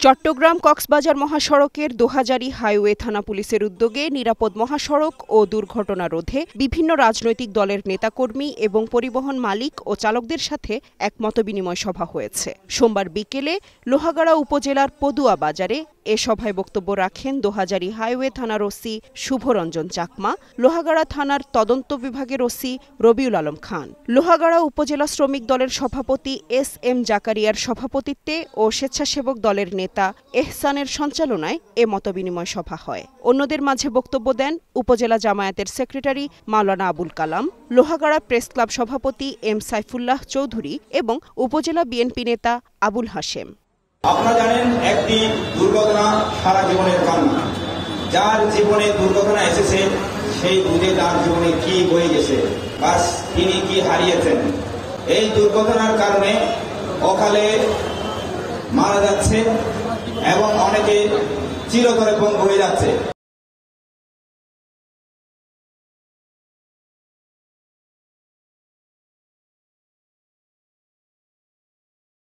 চট্টগ্রাম কক্সবাজার মহাসড়কের দোহাজারী হাইওয়ে থানা পুলিশের উদ্যোগে নিরাপদ মহাসড়ক ও দুর্ঘটনা রোধে বিভিন্ন রাজনৈতিক দলের নেতাকর্মী এবং পরিবহন মালিক ও চালকদের সাথে এক মতবিনিময় সভা হয়েছে। সোমবার বিকেলে লোহাগাড়া উপজেলার পদুয়া বাজারে এ সভায় বক্তব্য রাখেন দোহাজারী হাইওয়ে থানার ওসি শুভরঞ্জন চাকমা, লোহাগাড়া থানার তদন্ত বিভাগের ওসি রবিউল আলম খান, লোহাগাড়া উপজেলা শ্রমিক দলের সভাপতি এস.এম. জাকারিয়ার সভাপতিত্বে ও স্বেচ্ছাসেবক দলের নেতা এহসানের সঞ্চালনায় এ মতবিনিময় সভা হয়। অন্যদের মাঝে বক্তব্য দেন উপজেলা জামায়াতের secretary Maulana Abul Kalam, Lohagara press club সভাপতি এম সাইফুল্লাহ চৌধুরী এবং উপজেলা বিএনপি নেতা আবুল হাশেম। আপনারা জানেন, একটি দুর্ঘটনা সারা জীবনের কান্না। যার জীবনে দুর্ঘটনা এসেছে সেই বুঝে তার জীবনে কি বয়ে গেছে বা তিনি কি হারিয়েছেন। এই দুর্ঘটনার কারণে অকালে মারা যাচ্ছে এবং অনেকে চিরতরে পঙ্গু হয়ে যাচ্ছে।